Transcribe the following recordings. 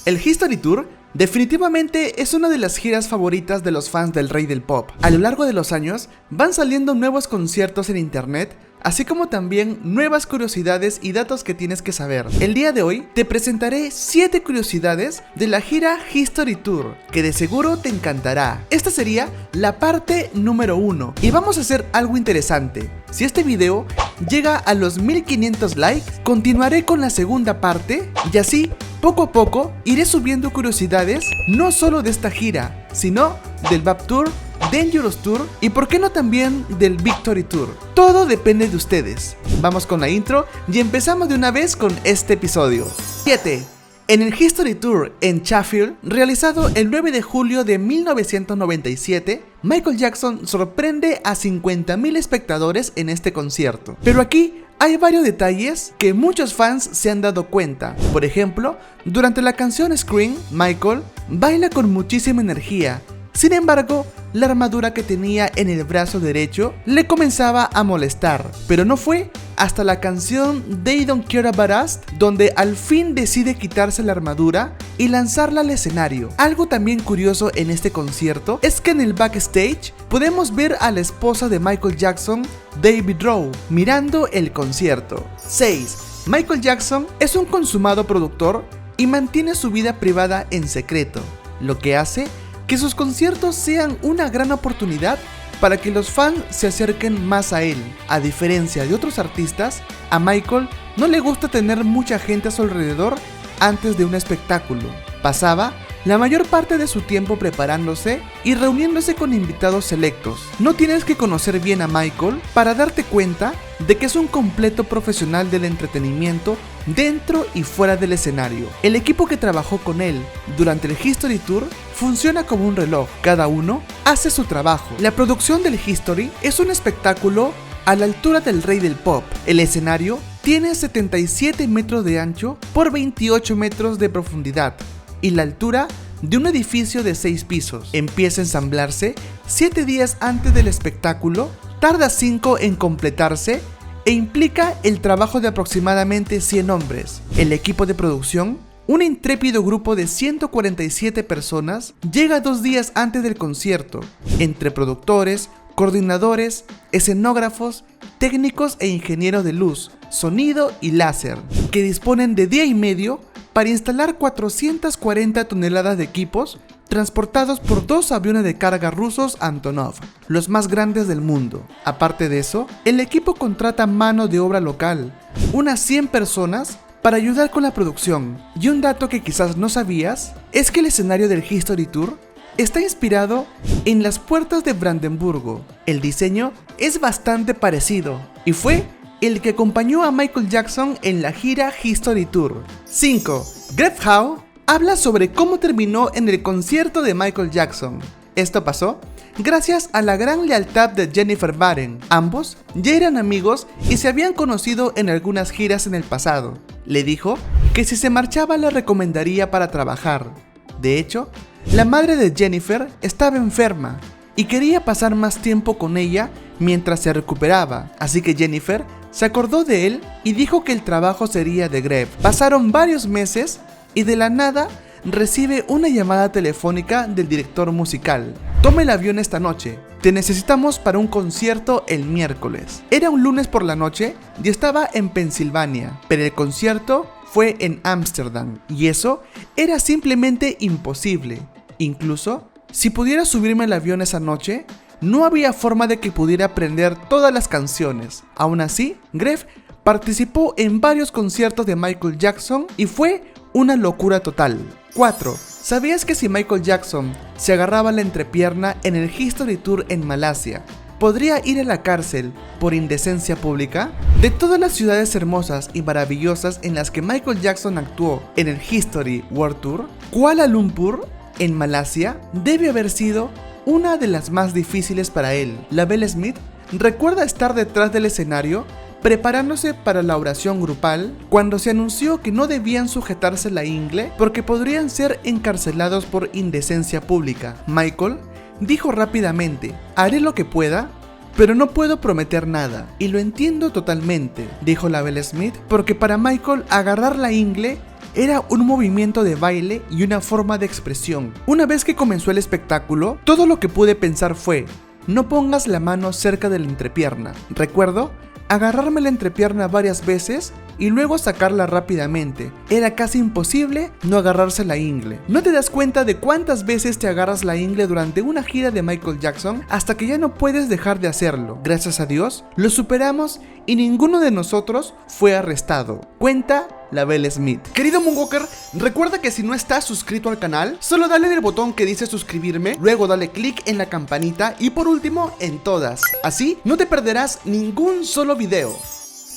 El History Tour definitivamente es una de las giras favoritas de los fans del rey del pop. A lo largo de los años van saliendo nuevos conciertos en internet, así como también nuevas curiosidades y datos que tienes que saber. El día de hoy te presentaré 7 curiosidades de la gira History Tour, que de seguro te encantará. Esta sería la parte número 1 y vamos a hacer algo interesante. Si este video llega a los 1500 likes, continuaré con la segunda parte y así, poco a poco, iré subiendo curiosidades no solo de esta gira, sino del VAP Tour, Dangerous Tour y por qué no también del Victory Tour. Todo depende de ustedes. Vamos con la intro y empezamos de una vez con este episodio. 7. En el History Tour en Sheffield, realizado el 9 de julio de 1997, Michael Jackson sorprende a 50.000 espectadores en este concierto. Pero aquí hay varios detalles que muchos fans se han dado cuenta. Por ejemplo, durante la canción Scream, Michael baila con muchísima energía. Sin embargo, la armadura que tenía en el brazo derecho le comenzaba a molestar, pero no fue hasta la canción They Don't Care About Us donde al fin decide quitarse la armadura y lanzarla al escenario. Algo también curioso en este concierto es que en el backstage podemos ver a la esposa de Michael Jackson, David Rowe, mirando el concierto. 6. Michael Jackson es un consumado productor y mantiene su vida privada en secreto, lo que hace que sus conciertos sean una gran oportunidad para que los fans se acerquen más a él. A diferencia de otros artistas, a Michael no le gusta tener mucha gente a su alrededor antes de un espectáculo. Pasaba la mayor parte de su tiempo preparándose y reuniéndose con invitados selectos. No tienes que conocer bien a Michael para darte cuenta de que es un completo profesional del entretenimiento dentro y fuera del escenario. El equipo que trabajó con él durante el History Tour funciona como un reloj, cada uno hace su trabajo. La producción del History es un espectáculo a la altura del rey del pop. El escenario tiene 77 metros de ancho por 28 metros de profundidad y la altura de un edificio de 6 pisos. Empieza a ensamblarse 7 días antes del espectáculo, tarda 5 en completarse e implica el trabajo de aproximadamente 100 hombres. El equipo de producción, un intrépido grupo de 147 personas, llega 2 días antes del concierto, entre productores, coordinadores, escenógrafos, técnicos e ingenieros de luz, sonido y láser, que disponen de día y medio para instalar 440 toneladas de equipos transportados por 2 aviones de carga rusos Antonov, los más grandes del mundo. Aparte de eso, el equipo contrata mano de obra local, unas 100 personas, para ayudar con la producción. Y un dato que quizás no sabías es que el escenario del History Tour está inspirado en las puertas de Brandenburgo. El diseño es bastante parecido y fue el que acompañó a Michael Jackson en la gira History Tour. 5. Greg Howe habla sobre cómo terminó en el concierto de Michael Jackson. Esto pasó gracias a la gran lealtad de Jennifer Batten. Ambos ya eran amigos y se habían conocido en algunas giras en el pasado. Le dijo que si se marchaba le recomendaría para trabajar. De hecho, la madre de Jennifer estaba enferma y quería pasar más tiempo con ella mientras se recuperaba, así que Jennifer se acordó de él y dijo que el trabajo sería de Greg. Pasaron varios meses y de la nada recibe una llamada telefónica del director musical. Toma el avión esta noche, te necesitamos para un concierto el miércoles. Era un lunes por la noche y estaba en Pensilvania, pero el concierto fue en Ámsterdam y eso era simplemente imposible. Incluso, si pudiera subirme al avión esa noche, no había forma de que pudiera aprender todas las canciones. Aún así, Greg participó en varios conciertos de Michael Jackson y fue una locura total. 4. ¿Sabías que si Michael Jackson se agarraba la entrepierna en el History Tour en Malasia, podría ir a la cárcel por indecencia pública? De todas las ciudades hermosas y maravillosas en las que Michael Jackson actuó en el History World Tour, Kuala Lumpur, en Malasia, debe haber sido una de las más difíciles para él. La Belle Smith recuerda estar detrás del escenario preparándose para la oración grupal cuando se anunció que no debían sujetarse la ingle porque podrían ser encarcelados por indecencia pública. Michael dijo rápidamente: haré lo que pueda, pero no puedo prometer nada. Y lo entiendo totalmente, dijo la Belle Smith, porque para Michael agarrar la ingle era un movimiento de baile y una forma de expresión. Una vez que comenzó el espectáculo, todo lo que pude pensar fue: no pongas la mano cerca de la entrepierna. Recuerdo agarrarme la entrepierna varias veces y luego sacarla rápidamente. Era casi imposible no agarrarse la ingle. No te das cuenta de cuántas veces te agarras la ingle durante una gira de Michael Jackson hasta que ya no puedes dejar de hacerlo. Gracias a Dios, lo superamos y ninguno de nosotros fue arrestado. Cuenta la Bell Smith. Querido Moonwalker, recuerda que si no estás suscrito al canal, solo dale en el botón que dice suscribirme, luego dale clic en la campanita y por último en todas. Así no te perderás ningún solo video.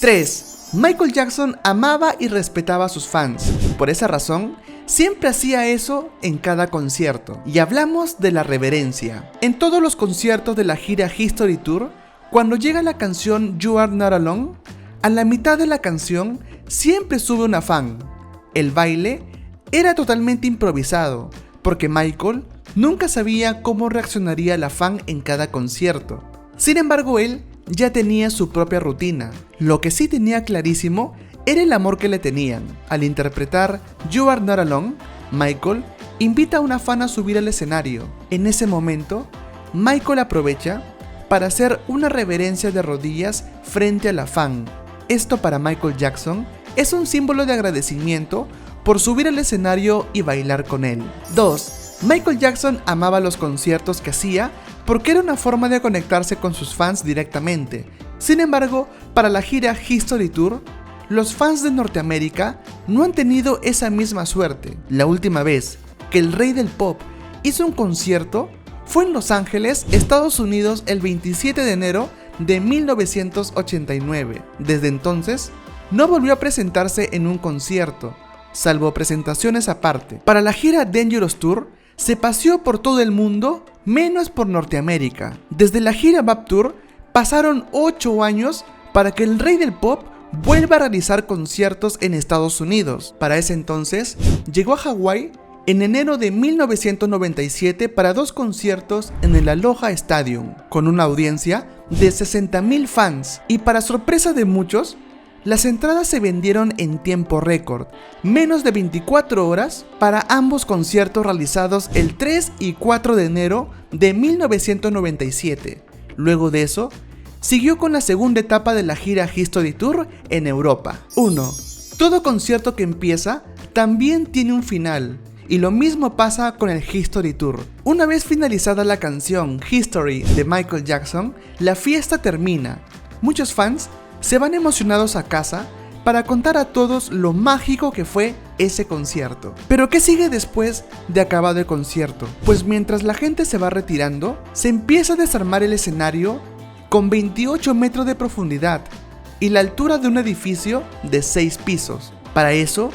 3. Michael Jackson amaba y respetaba a sus fans. Por esa razón, siempre hacía eso en cada concierto. Y hablamos de la reverencia. En todos los conciertos de la gira History Tour, cuando llega la canción You Are Not Alone, a la mitad de la canción siempre sube una fan. El baile era totalmente improvisado, porque Michael nunca sabía cómo reaccionaría la fan en cada concierto. Sin embargo, él ya tenía su propia rutina. Lo que sí tenía clarísimo era el amor que le tenían. Al interpretar You Are Not Alone, Michael invita a una fan a subir al escenario. En ese momento, Michael aprovecha para hacer una reverencia de rodillas frente a la fan. Esto para Michael Jackson es un símbolo de agradecimiento por subir al escenario y bailar con él. 2. Michael Jackson amaba los conciertos que hacía porque era una forma de conectarse con sus fans directamente. Sin embargo, para la gira History Tour, los fans de Norteamérica no han tenido esa misma suerte. La última vez que el rey del pop hizo un concierto fue en Los Ángeles, Estados Unidos, el 27 de enero de 1989. Desde entonces, no volvió a presentarse en un concierto, salvo presentaciones aparte. Para la gira Dangerous Tour, se paseó por todo el mundo, menos por Norteamérica. Desde la gira Bap Tour, pasaron 8 años para que el rey del pop vuelva a realizar conciertos en Estados Unidos. Para ese entonces, llegó a Hawái en enero de 1997 para 2 conciertos en el Aloha Stadium, con una audiencia de 60,000 fans. Y para sorpresa de muchos, las entradas se vendieron en tiempo récord, menos de 24 horas para ambos conciertos realizados el 3 y 4 de enero de 1997. Luego de eso, siguió con la segunda etapa de la gira History Tour en Europa. 1. Todo concierto que empieza también tiene un final, y lo mismo pasa con el History Tour. Una vez finalizada la canción History de Michael Jackson, la fiesta termina. Muchos fans se van emocionados a casa para contar a todos lo mágico que fue ese concierto. Pero ¿qué sigue después de acabado el concierto? Pues mientras la gente se va retirando, se empieza a desarmar el escenario con 28 metros de profundidad y la altura de un edificio de 6 pisos. Para eso,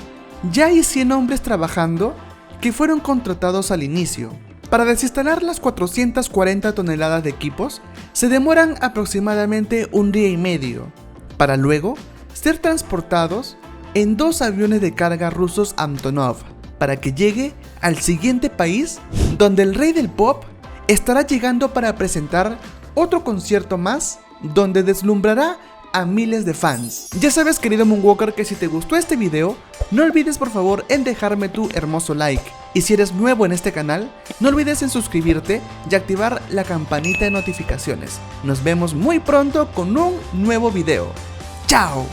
ya hay 100 hombres trabajando que fueron contratados al inicio. Para desinstalar las 440 toneladas de equipos, se demoran aproximadamente 1 día y medio, para luego ser transportados en 2 aviones de carga rusos Antonov, para que llegue al siguiente país, donde el rey del pop estará llegando para presentar otro concierto más, donde deslumbrará a miles de fans. Ya sabes, querido Moonwalker, que si te gustó este video, no olvides por favor en dejarme tu hermoso like. Y si eres nuevo en este canal, no olvides en suscribirte y activar la campanita de notificaciones. Nos vemos muy pronto con un nuevo video. ¡Chao!